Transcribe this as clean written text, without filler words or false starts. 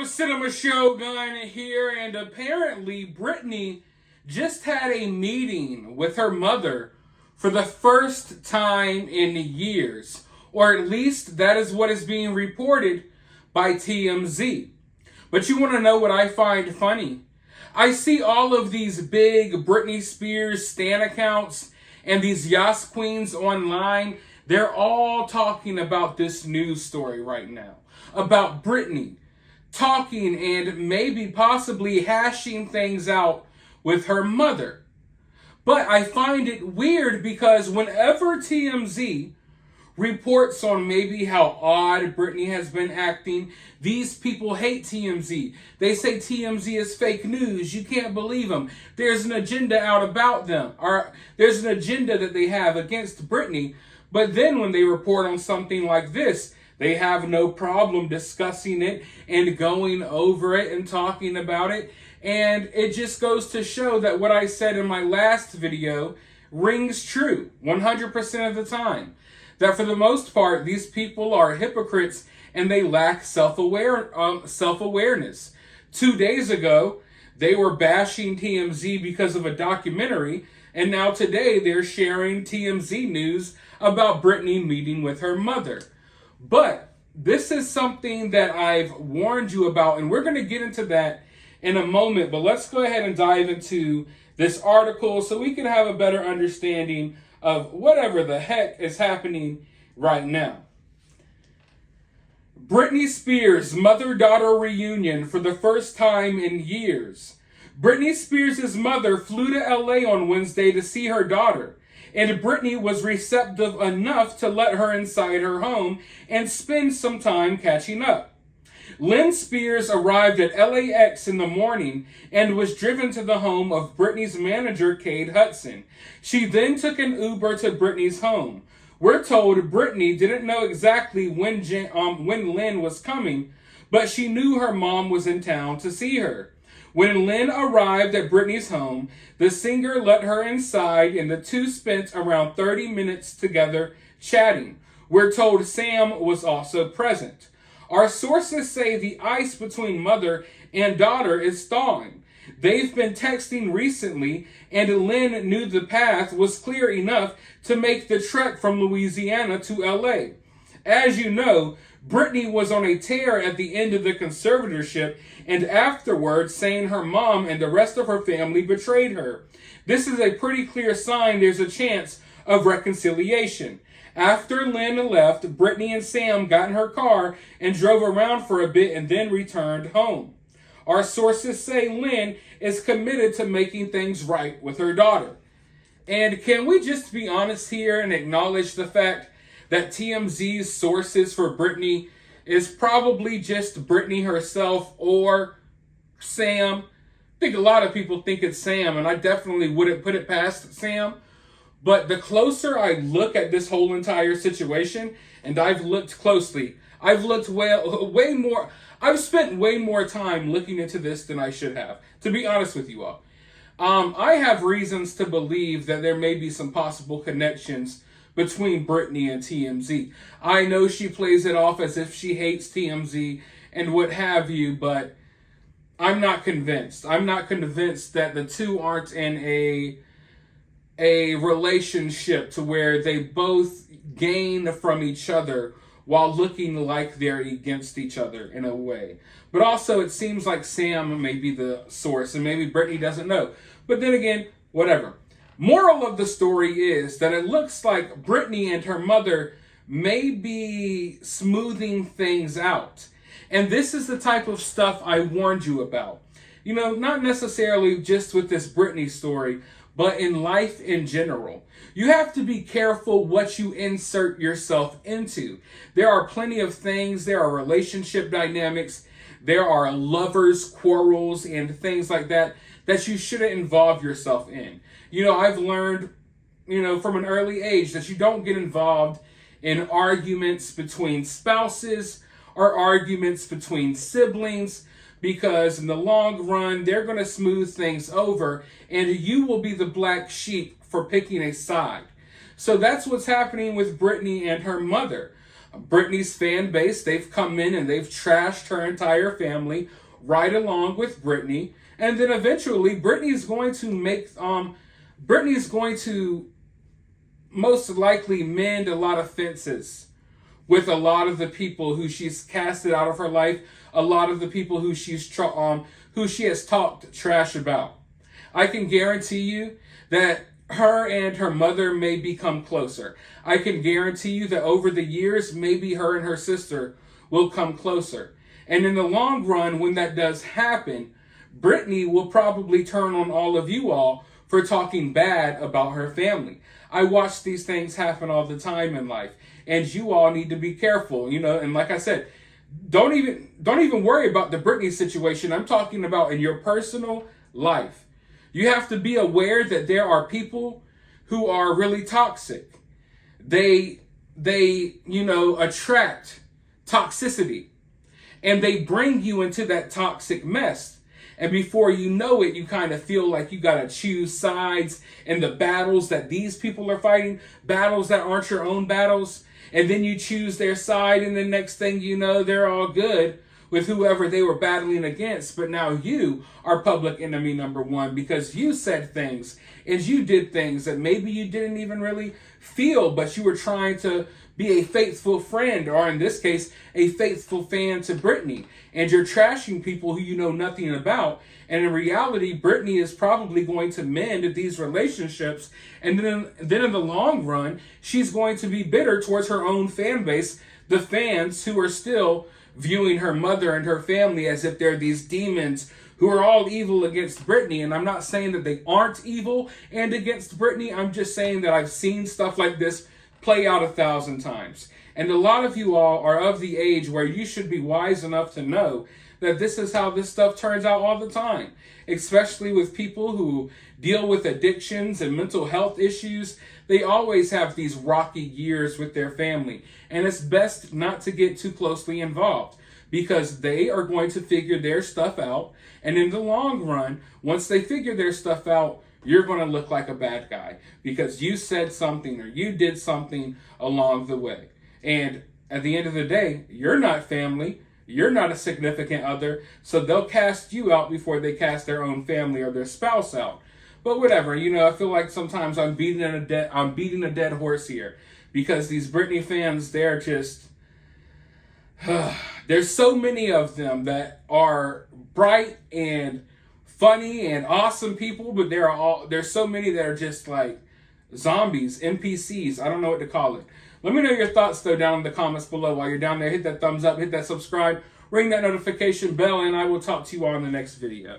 Cinema Shogun here, and apparently Britney just had a meeting with her mother for the first time in years, or at least that is what is being reported by TMZ. But you want to know what I find funny? I see all of these big Britney Spears stan accounts and these Yas Queens online. They're all talking about this news story right now, about Britney talking and maybe possibly hashing things out with her mother. But I find it weird because whenever TMZ reports on maybe how odd Britney has been acting, these people hate TMZ. They say TMZ is fake news. You can't believe them. There's an agenda out about them, or there's an agenda that they have against Britney. But then when they report on something like this, they have no problem discussing it and going over it and talking about it. And it just goes to show that what I said in my last video rings true 100% of the time. That for the most part, these people are hypocrites and they lack self-awareness. 2 days ago, they were bashing TMZ because of a documentary, and now today they're sharing TMZ news about Britney meeting with her mother. But this is something that I've warned you about, and we're going to get into that in a moment. But let's go ahead and dive into this article so we can have a better understanding of whatever the heck is happening right now. Britney Spears mother-daughter reunion for the first time in years. Britney Spears' mother flew to LA on Wednesday to see her daughter, and Britney was receptive enough to let her inside her home and spend some time catching up. Lynn Spears arrived at LAX in the morning and was driven to the home of Britney's manager, Cade Hudson. She then took an Uber to Britney's home. We're told Britney didn't know exactly when Lynn was coming, but she knew her mom was in town to see her. When Lynn arrived at Britney's home, the singer let her inside and the two spent around 30 minutes together chatting. We're told Sam was also present. Our sources say the ice between mother and daughter is thawing. They've been texting recently, and Lynn knew the path was clear enough to make the trek from Louisiana to LA. As you know, Britney was on a tear at the end of the conservatorship, and afterwards saying her mom and the rest of her family betrayed her. This is a pretty clear sign there's a chance of reconciliation. After Lynn left, Britney and Sam got in her car and drove around for a bit and then returned home. Our sources say Lynn is committed to making things right with her daughter. And can we just be honest here and acknowledge the fact that TMZ's sources for Britney is probably just Britney herself or Sam? I think a lot of people think it's Sam, and I definitely wouldn't put it past Sam. But the closer I look at this whole entire situation, and I've looked closely, I've spent way more time looking into this than I should have, to be honest with you all. I have reasons to believe that there may be some possible connections between Britney and TMZ. I know she plays it off as if she hates TMZ and what have you, but I'm not convinced. I'm not convinced that the two aren't in a relationship to where they both gain from each other while looking like they're against each other in a way. But also it seems like Sam may be the source and maybe Britney doesn't know. But then again, whatever. Moral of the story is that it looks like Britney and her mother may be smoothing things out. And this is the type of stuff I warned you about. You know, not necessarily just with this Britney story, but in life in general. You have to be careful what you insert yourself into. There are plenty of things. There are relationship dynamics. There are lovers' quarrels and things like that you shouldn't involve yourself in. You know, I've learned, from an early age that you don't get involved in arguments between spouses or arguments between siblings, because in the long run, they're going to smooth things over and you will be the black sheep for picking a side. So that's what's happening with Britney and her mother. Britney's fan base, they've come in and they've trashed her entire family right along with Britney. And then eventually Britney's going to most likely mend a lot of fences with a lot of the people who she's casted out of her life, a lot of the people who she has talked trash about. I can guarantee you that her and her mother may become closer. I can guarantee you that over the years, maybe her and her sister will come closer. And in the long run, when that does happen, Britney will probably turn on all of you all for talking bad about her family. I watch these things happen all the time in life, and you all need to be careful, and like I said, don't even worry about the Britney situation. I'm talking about in your personal life. You have to be aware that there are people who are really toxic. They attract toxicity, and they bring you into that toxic mess. And before you know it, you kind of feel like you got to choose sides in the battles that these people are fighting, battles that aren't your own battles. And then you choose their side, and the next thing you know, they're all good with whoever they were battling against. But now you are public enemy number one because you said things and you did things that maybe you didn't even really feel, but you were trying to be a faithful friend, or in this case, a faithful fan to Britney. And you're trashing people who you know nothing about. And in reality, Britney is probably going to mend these relationships. And then in the long run, she's going to be bitter towards her own fan base, the fans who are still viewing her mother and her family as if they're these demons who are all evil against Britney. And I'm not saying that they aren't evil and against Britney. I'm just saying that I've seen stuff like this play out 1,000 times. And a lot of you all are of the age where you should be wise enough to know that this is how this stuff turns out all the time, especially with people who deal with addictions and mental health issues. They always have these rocky years with their family, and it's best not to get too closely involved because they are going to figure their stuff out. And in the long run, once they figure their stuff out, you're going to look like a bad guy because you said something or you did something along the way. And at the end of the day, you're not family. You're not a significant other. So they'll cast you out before they cast their own family or their spouse out. But whatever, I feel like sometimes I'm beating a dead horse here because these Britney fans, they're just, there's so many of them that are bright and funny and awesome people, but there's so many that are just like zombies, NPCs. I don't know what to call it. Let me know your thoughts though down in the comments below. While you're down there, hit that thumbs up, hit that subscribe, ring that notification bell, and I will talk to you all in the next video.